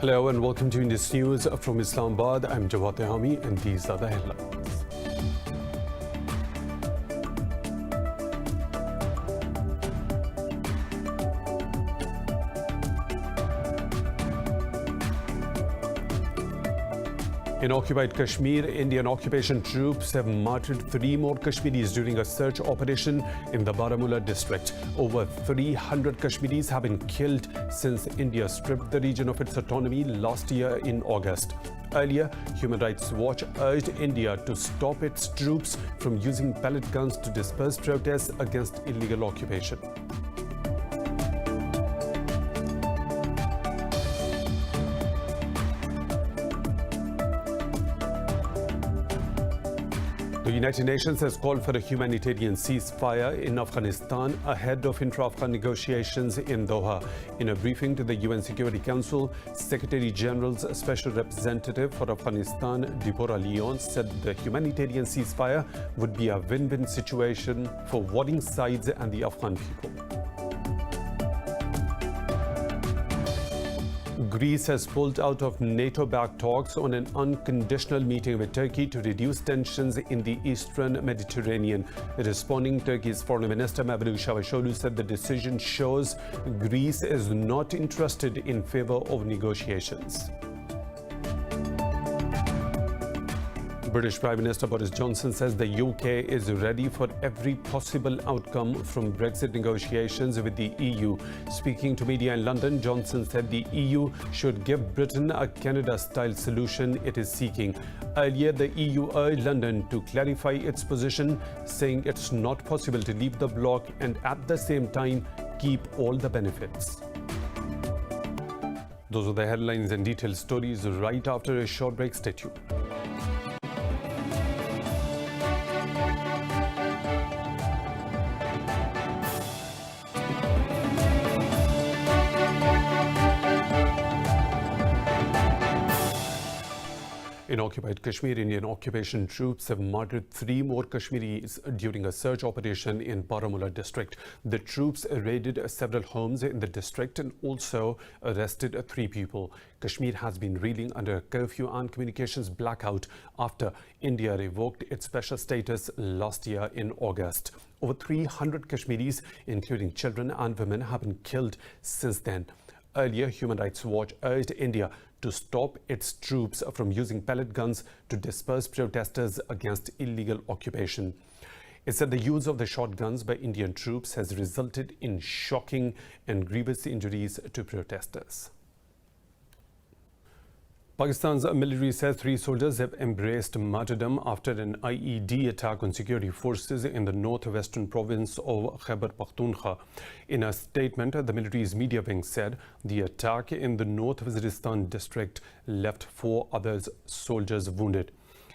Hello and welcome to Indus News from Islamabad. I'm Jawad Tehami and these are the headlines. In occupied Kashmir, Indian occupation troops have martyred 3 more Kashmiris during a search operation in the Baramulla district. Over 300 Kashmiris have been killed since India stripped the region of its autonomy last year in August. Earlier, Human Rights Watch urged India to stop its troops from using pellet guns to disperse protests against illegal occupation. The United Nations has called for a humanitarian ceasefire in Afghanistan ahead of intra-Afghan negotiations in Doha. In a briefing to the UN Security Council, Secretary General's Special Representative for Afghanistan, Deborah Lyons, said the humanitarian ceasefire would be a win-win situation for warring sides and the Afghan people. Greece has pulled out of NATO-backed talks on an unconditional meeting with Turkey to reduce tensions in the eastern Mediterranean. Responding, Turkey's Foreign Minister Mevlut Çavuşoğlu said the decision shows Greece is not interested in favor of negotiations. British Prime Minister Boris Johnson says the UK is ready for every possible outcome from Brexit negotiations with the EU. Speaking to media in London, Johnson said the EU should give Britain a Canada-style solution it is seeking. Earlier, the EU urged London to clarify its position, saying it's not possible to leave the bloc and at the same time keep all the benefits. Those are the headlines and detailed stories right after a short break. Stay tuned. In occupied Kashmir, Indian occupation troops have murdered 3 more Kashmiris during a search operation in Baramulla district. The troops raided several homes in the district and also arrested 3 people. Kashmir has been reeling under a curfew and communications blackout after India revoked its special status last year in August. Over 300 Kashmiris, including children and women, have been killed since then. Earlier, Human Rights Watch urged India to stop its troops from using pellet guns to disperse protesters against illegal occupation. It said the use of the shotguns by Indian troops has resulted in shocking and grievous injuries to protesters. Pakistan's military says 3 soldiers have embraced martyrdom after an IED attack on security forces in the northwestern province of Khyber Pakhtunkhwa. In a statement, the military's media wing said the attack in the North Waziristan district left 4 other soldiers wounded.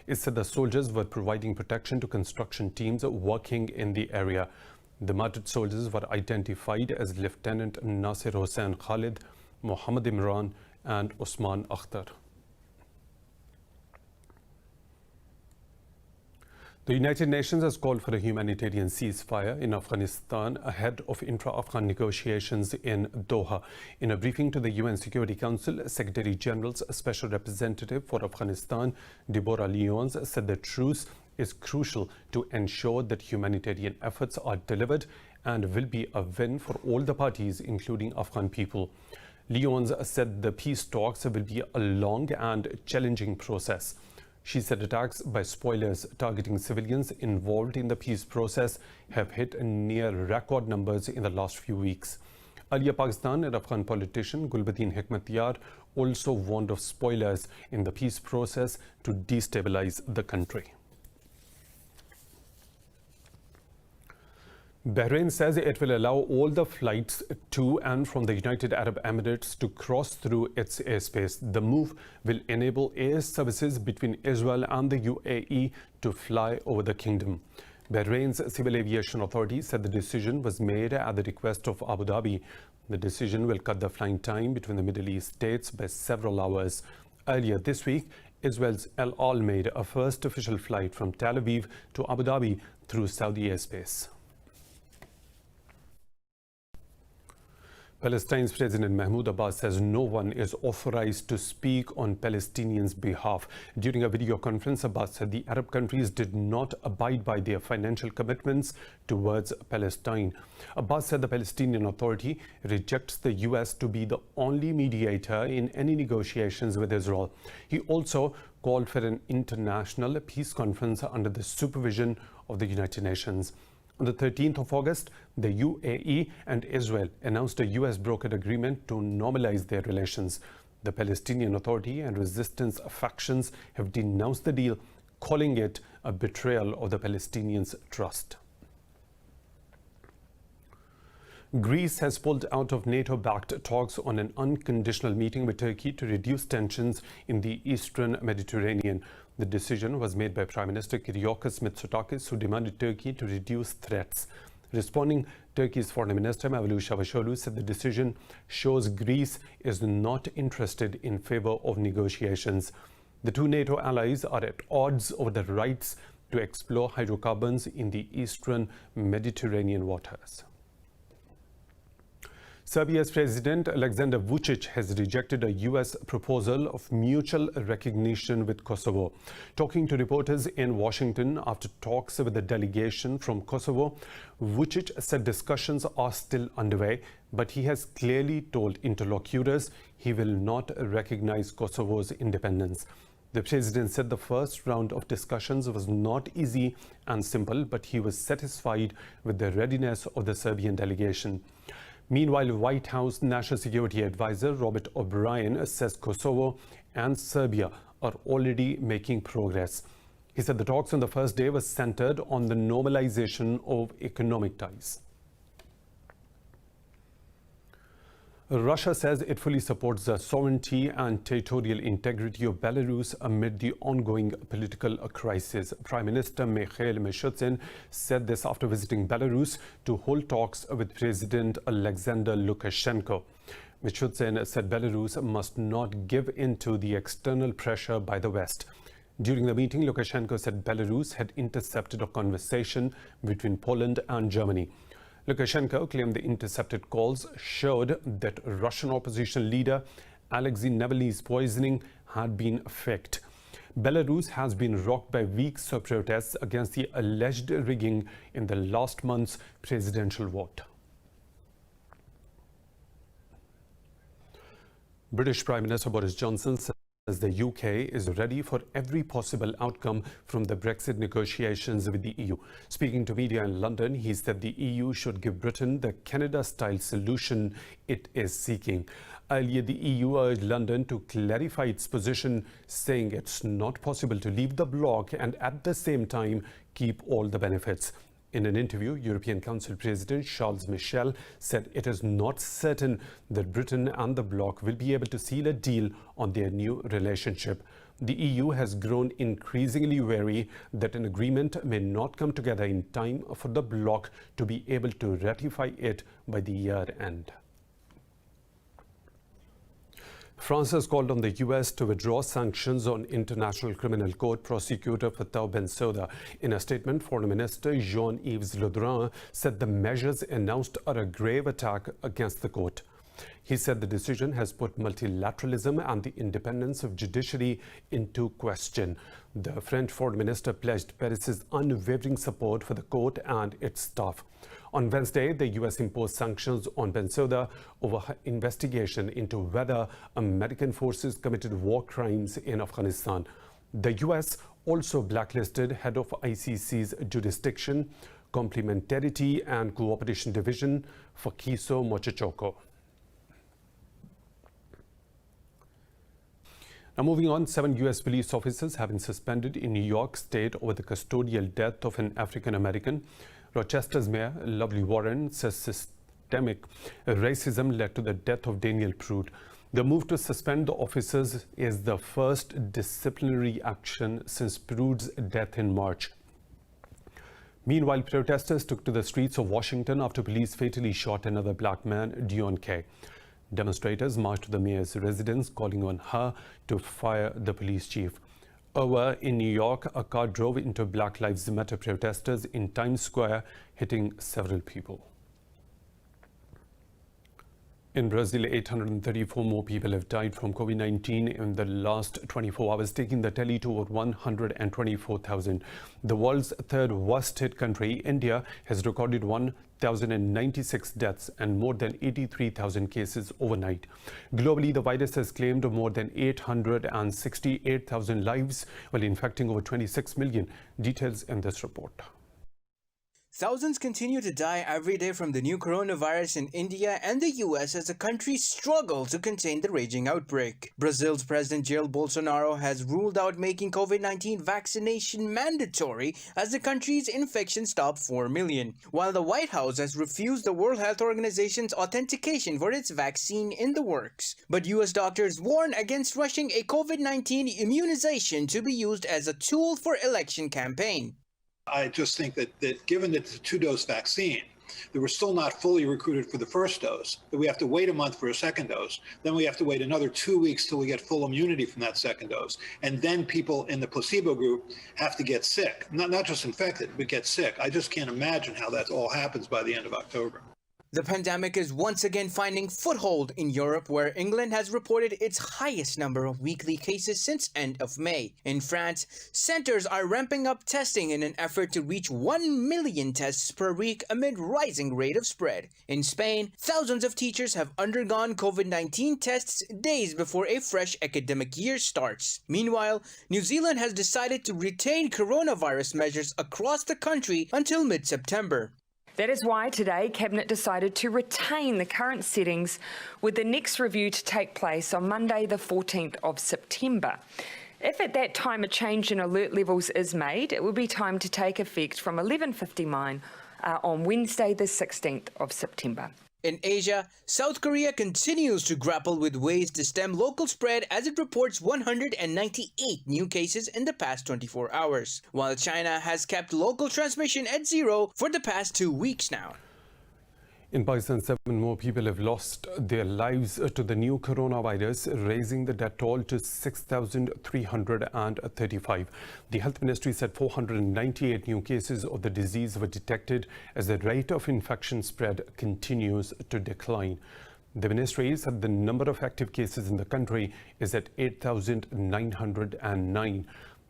It said the soldiers were providing protection to construction teams working in the area. The martyred soldiers were identified as Lieutenant Nasir Hossain Khalid, Muhammad Imran and Usman Akhtar. The United Nations has called for a humanitarian ceasefire in Afghanistan ahead of intra-Afghan negotiations in Doha. In a briefing to the UN Security Council, Secretary General's Special Representative for Afghanistan, Deborah Lyons, said the truce is crucial to ensure that humanitarian efforts are delivered and will be a win for all the parties, including Afghan people. Lyons said the peace talks will be a long and challenging process. She said attacks by spoilers targeting civilians involved in the peace process have hit near record numbers in the last few weeks. Earlier, Pakistan and Afghan politician Bulletin also warned of spoilers in the peace process to destabilize the country. Bahrain says it will allow all the flights to and from the United Arab Emirates to cross through its airspace. The move will enable air services between Israel and the UAE to fly over the kingdom. Bahrain's Civil Aviation Authority said the decision was made at the request of Abu Dhabi. The decision will cut the flying time between the Middle East states by several hours. Earlier this week, Israel's El Al made a first official flight from Tel Aviv to Abu Dhabi through Saudi airspace. Palestine's President Mahmoud Abbas says no one is authorized to speak on Palestinians' behalf. During a video conference, Abbas said the Arab countries did not abide by their financial commitments towards Palestine. Abbas said the Palestinian Authority rejects the US to be the only mediator in any negotiations with Israel. He also called for an international peace conference under the supervision of the United Nations. On the 13th of August, the UAE and Israel announced a US-brokered agreement to normalize their relations. The Palestinian Authority and resistance factions have denounced the deal, calling it a betrayal of the Palestinians' trust. Greece has pulled out of NATO-backed talks on an unconditional meeting with Turkey to reduce tensions in the eastern Mediterranean. The decision was made by Prime Minister Kyriakos Mitsotakis, who demanded Turkey to reduce threats. Responding, Turkey's Foreign Minister Mevlut Çavuşoğlu said the decision shows Greece is not interested in favor of negotiations. The two NATO allies are at odds over the rights to explore hydrocarbons in the eastern Mediterranean waters. Serbia's President Alexander Vučić has rejected a US proposal of mutual recognition with Kosovo. Talking to reporters in Washington after talks with a delegation from Kosovo, Vučić said discussions are still underway, but he has clearly told interlocutors he will not recognize Kosovo's independence. The president said the first round of discussions was not easy and simple, but he was satisfied with the readiness of the Serbian delegation. Meanwhile, White House National Security Advisor Robert O'Brien says Kosovo and Serbia are already making progress. He said the talks on the first day were centered on the normalization of economic ties. Russia says it fully supports the sovereignty and territorial integrity of Belarus amid the ongoing political crisis. Prime Minister Mikhail Mishustin said this after visiting Belarus to hold talks with President Alexander Lukashenko. Mishustin said Belarus must not give in to the external pressure by the West. During the meeting, Lukashenko said Belarus had intercepted a conversation between Poland and Germany. Lukashenko claimed the intercepted calls showed that Russian opposition leader Alexei Navalny's poisoning had been faked. Belarus has been rocked by weeks of protests against the alleged rigging in the last month's presidential vote. British Prime Minister Boris Johnson says the UK is ready for every possible outcome from the Brexit negotiations with the EU. Speaking to media in London, he said the EU should give Britain the Canada-style solution it is seeking. Earlier, the EU urged London to clarify its position, saying it's not possible to leave the bloc and at the same time keep all the benefits. In an interview, European Council President Charles Michel said it is not certain that Britain and the bloc will be able to seal a deal on their new relationship. The EU has grown increasingly wary that an agreement may not come together in time for the bloc to be able to ratify it by the year end. France has called on the US to withdraw sanctions on International Criminal Court prosecutor Fatou Bensouda. In a statement, Foreign Minister Jean-Yves Le Drian said the measures announced are a grave attack against the court. He said the decision has put multilateralism and the independence of judiciary into question. The French Foreign Minister pledged Paris's unwavering support for the court and its staff. On Wednesday, the US imposed sanctions on Bensouda over her investigation into whether American forces committed war crimes in Afghanistan. The US also blacklisted head of ICC's jurisdiction, complementarity and cooperation division Fakiso Mochachoko. Now moving on, 7 US police officers have been suspended in New York State over the custodial death of an African American. Rochester's Mayor Lovely Warren says systemic racism led to the death of Daniel Prude. The move to suspend the officers is the first disciplinary action since Prude's death in March. Meanwhile, protesters took to the streets of Washington after police fatally shot another black man, Dion Kay. Demonstrators marched to the mayor's residence, calling on her to fire the police chief. Over in New York, a car drove into Black Lives Matter protesters in Times Square, hitting several people. In Brazil, 834 more people have died from COVID-19 in the last 24 hours, taking the tally to over 124,000. The world's third worst hit country, India, has recorded 1,096 deaths and more than 83,000 cases overnight. Globally, the virus has claimed more than 868,000 lives while infecting over 26 million. Details in this report. Thousands continue to die every day from the new coronavirus in India and the US as the country struggle to contain the raging outbreak. Brazil's President Jair Bolsonaro has ruled out making COVID-19 vaccination mandatory as the country's infections top 4 million, while the White House has refused the World Health Organization's authentication for its vaccine in the works. But US doctors warn against rushing a COVID-19 immunization to be used as a tool for election campaign. I just think that given that it's a 2-dose vaccine, that we're still not fully recruited for the first dose, that we have to wait a month for a second dose, then we have to wait another 2 weeks till we get full immunity from that second dose. And then people in the placebo group have to get sick, not just infected, but get sick. I just can't imagine how that all happens by the end of October. The pandemic is once again finding foothold in Europe, where England has reported its highest number of weekly cases since end of May. In France, centers are ramping up testing in an effort to reach 1 million tests per week amid rising rate of spread. In Spain, thousands of teachers have undergone COVID-19 tests days before a fresh academic year starts. Meanwhile, New Zealand has decided to retain coronavirus measures across the country until mid-September. That is why today Cabinet decided to retain the current settings, with the next review to take place on Monday the 14th of September. If at that time a change in alert levels is made, it will be time to take effect from 11:59 on Wednesday the 16th of September. In Asia, South Korea continues to grapple with ways to stem local spread as it reports 198 new cases in the past 24 hours, while China has kept local transmission at 0 for the past 2 weeks now. In Pakistan, 7 more people have lost their lives to the new coronavirus, raising the death toll to 6,335. The Health Ministry said 498 new cases of the disease were detected as the rate of infection spread continues to decline. The ministry said the number of active cases in the country is at 8,909.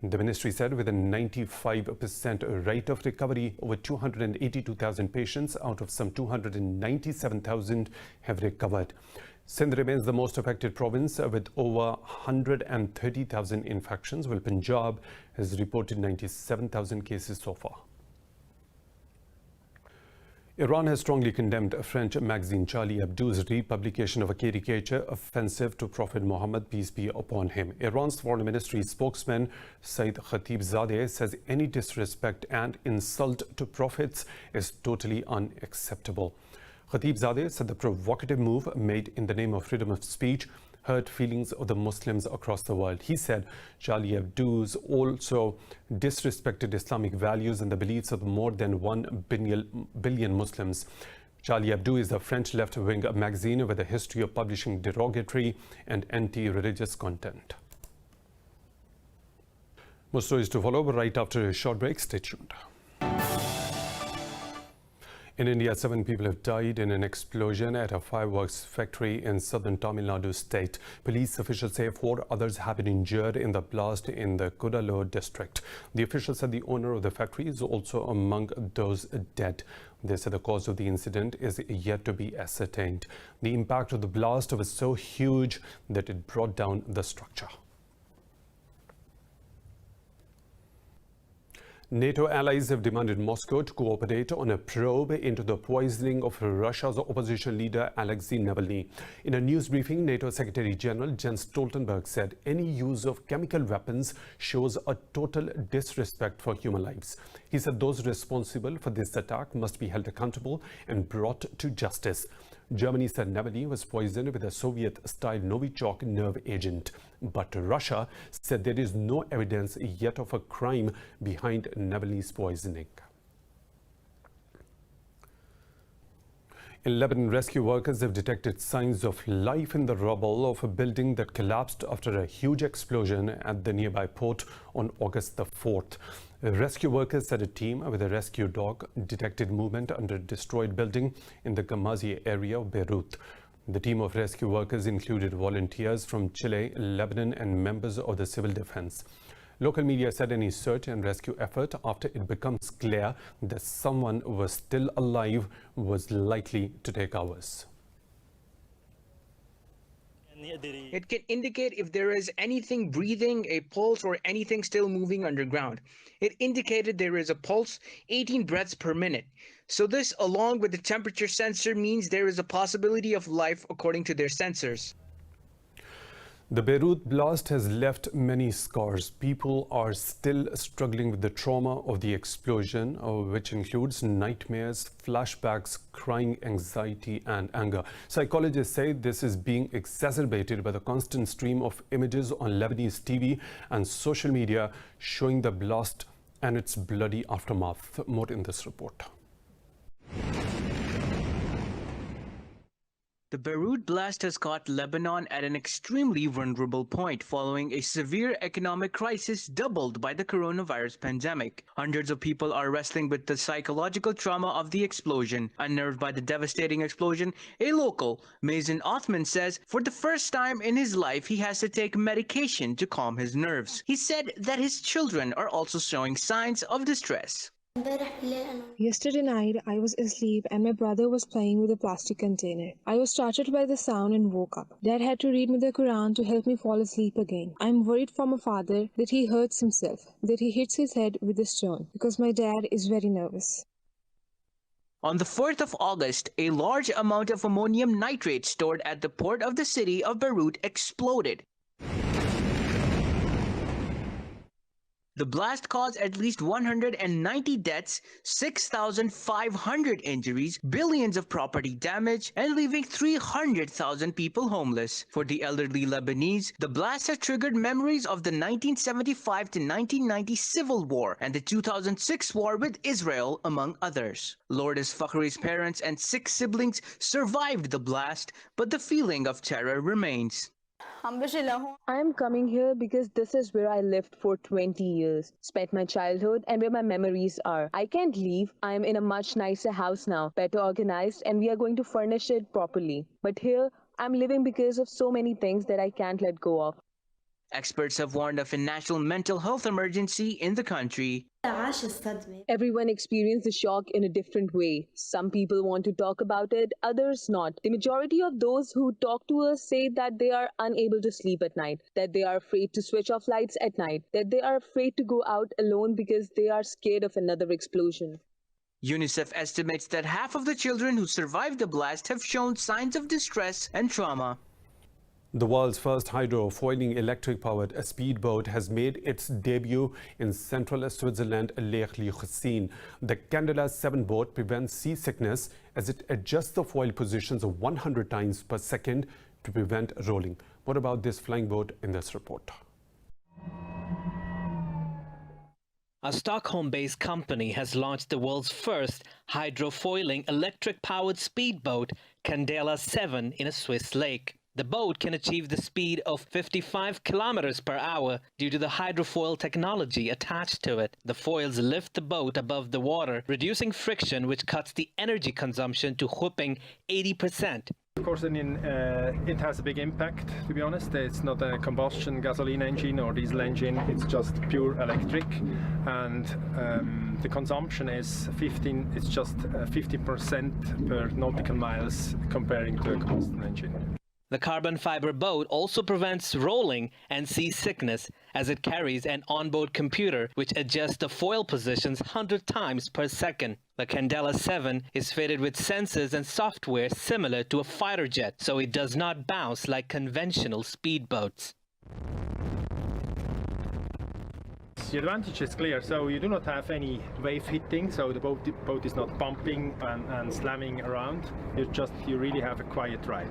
The ministry said with a 95% rate of recovery, over 282,000 patients out of some 297,000 have recovered. Sindh remains the most affected province with over 130,000 infections, while Punjab has reported 97,000 cases so far. Iran has strongly condemned French magazine Charlie Hebdo's republication of a caricature offensive to Prophet Muhammad, peace be upon him. Iran's foreign ministry spokesman Saeed Khatibzadeh says any disrespect and insult to prophets is totally unacceptable. Khatibzadeh said the provocative move made in the name of freedom of speech hurt feelings of the Muslims across the world. He said Charlie Hebdo's also disrespected Islamic values and the beliefs of more than 1 billion Muslims. Charlie Hebdo is a French left-wing magazine with a history of publishing derogatory and anti-religious content. More stories to follow right after a short break. Stay tuned. In India, 7 people have died in an explosion at a fireworks factory in southern Tamil Nadu state. Police officials say 4 others have been injured in the blast in the Kudalur district. The officials said the owner of the factory is also among those dead. They said the cause of the incident is yet to be ascertained. The impact of the blast was so huge that it brought down the structure. NATO allies have demanded Moscow to cooperate on a probe into the poisoning of Russia's opposition leader Alexei Navalny. In a news briefing, NATO Secretary General Jens Stoltenberg said any use of chemical weapons shows a total disrespect for human lives. He said those responsible for this attack must be held accountable and brought to justice. Germany said Navalny was poisoned with a Soviet-style Novichok nerve agent. But Russia said there is no evidence yet of a crime behind Navalny's poisoning. In Lebanon, rescue workers have detected signs of life in the rubble of a building that collapsed after a huge explosion at the nearby port on August the 4th. Rescue workers said a team with a rescue dog detected movement under a destroyed building in the Gamazi area of Beirut. The team of rescue workers included volunteers from Chile, Lebanon, and members of the civil defense. Local media said any search and rescue effort after it becomes clear that someone was still alive was likely to take hours. It can indicate if there is anything breathing, a pulse, or anything still moving underground. It indicated there is a pulse, 18 breaths per minute. So this, along with the temperature sensor, means there is a possibility of life according to their sensors. The Beirut blast has left many scars. People are still struggling with the trauma of the explosion, which includes nightmares, flashbacks, crying, anxiety, and anger. Psychologists say this is being exacerbated by the constant stream of images on Lebanese TV and social media showing the blast and its bloody aftermath. More in this report. The Beirut blast has caught Lebanon at an extremely vulnerable point following a severe economic crisis doubled by the coronavirus pandemic. Hundreds of people are wrestling with the psychological trauma of the explosion. Unnerved by the devastating explosion, a local, Mazen Othman, says for the first time in his life he has to take medication to calm his nerves. He said that his children are also showing signs of distress. Yesterday night, I was asleep and my brother was playing with a plastic container. I was startled by the sound and woke up. Dad had to read me the Quran to help me fall asleep again. I'm worried for my father that he hurts himself, that he hits his head with a stone, because my dad is very nervous. On the 4th of August, a large amount of ammonium nitrate stored at the port of the city of Beirut exploded. The blast caused at least 190 deaths, 6,500 injuries, billions of property damage, and leaving 300,000 people homeless. For the elderly Lebanese, the blast has triggered memories of the 1975 to 1990 civil war and the 2006 war with Israel, among others. Lourdes Fakhri's parents and 6 siblings survived the blast, but the feeling of terror remains. I am coming here because this is where I lived for 20 years, spent my childhood, and where my memories are. I can't leave. I am in a much nicer house now, better organized, and we are going to furnish it properly. But here, I'm living because of so many things that I can't let go of. Experts have warned of a national mental health emergency in the country. Everyone experienced the shock in a different way. Some people want to talk about it, others not. The majority of those who talk to us say that they are unable to sleep at night, that they are afraid to switch off lights at night, that they are afraid to go out alone because they are scared of another explosion. UNICEF estimates that half of the children who survived the blast have shown signs of distress and trauma. The world's first hydrofoiling electric-powered speedboat has made its debut in central Switzerland, Lake Lucerne. The Candela 7 boat prevents seasickness as it adjusts the foil positions 100 times per second to prevent rolling. What about this flying boat in this report? A Stockholm-based company has launched the world's first hydrofoiling electric-powered speedboat, Candela 7, in a Swiss lake. The boat can achieve the speed of 55 kilometers per hour due to the hydrofoil technology attached to it. The foils lift the boat above the water, reducing friction, which cuts the energy consumption to a whopping 80%. Of course, it has a big impact, to be honest. It's not a combustion gasoline engine or diesel engine, it's just pure electric. And the consumption is it's just 50% per nautical miles comparing to a combustion engine. The carbon fiber boat also prevents rolling and seasickness as it carries an onboard computer which adjusts the foil positions 100 times per second. The Candela 7 is fitted with sensors and software similar to a fighter jet, so it does not bounce like conventional speedboats. The advantage is clear, so you do not have any wave hitting, so the boat is not bumping and slamming around. You really have a quiet ride.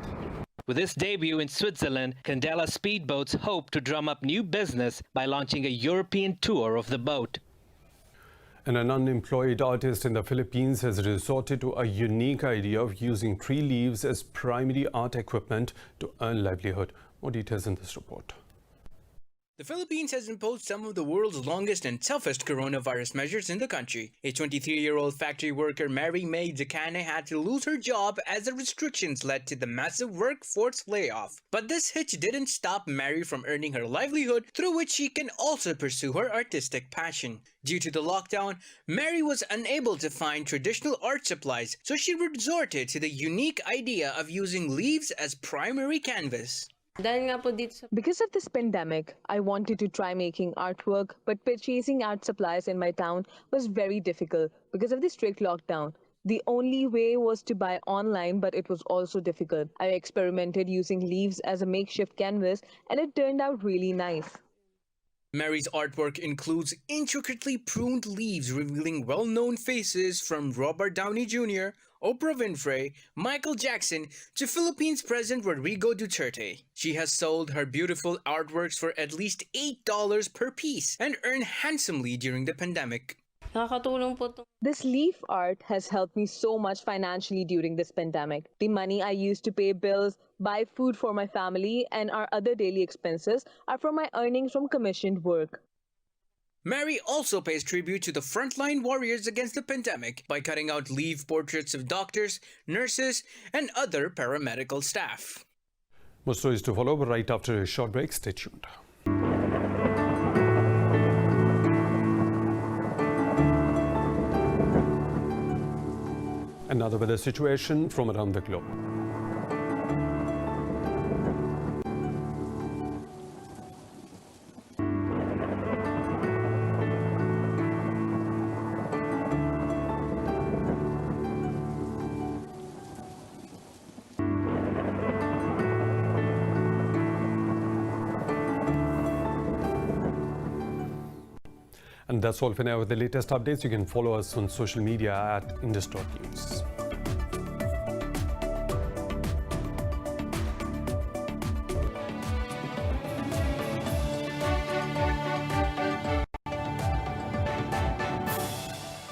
With its debut in Switzerland, Candela speedboats hope to drum up new business by launching a European tour of the boat. And an unemployed artist in the Philippines has resorted to a unique idea of using tree leaves as primary art equipment to earn livelihood. More details in this report. The Philippines has imposed some of the world's longest and toughest coronavirus measures in the country. A 23-year-old factory worker, Mary May Decane, had to lose her job as the restrictions led to the massive workforce layoff. But this hitch didn't stop Mary from earning her livelihood, through which she can also pursue her artistic passion. Due to the lockdown, Mary was unable to find traditional art supplies, so she resorted to the unique idea of using leaves as primary canvas. Because of this pandemic, I wanted to try making artwork, but purchasing art supplies in my town was very difficult because of the strict lockdown. The only way was to buy online, but it was also difficult. I experimented using leaves as a makeshift canvas, and it turned out really nice. Mary's artwork includes intricately pruned leaves revealing well-known faces from Robert Downey Jr., Oprah Winfrey, Michael Jackson, to Philippines President Rodrigo Duterte. She has sold her beautiful artworks for at least $8 per piece and earned handsomely during the pandemic. This leaf art has helped me so much financially during this pandemic. The money I used to pay bills, buy food for my family, and our other daily expenses are from my earnings from commissioned work. Mary also pays tribute to the frontline warriors against the pandemic by cutting out leaf portraits of doctors, nurses, and other paramedical staff. More stories to follow, but right after a short break. Stay tuned. Another weather situation from around the globe. And that's all for now. With the latest updates, you can follow us on social media at Indus.News.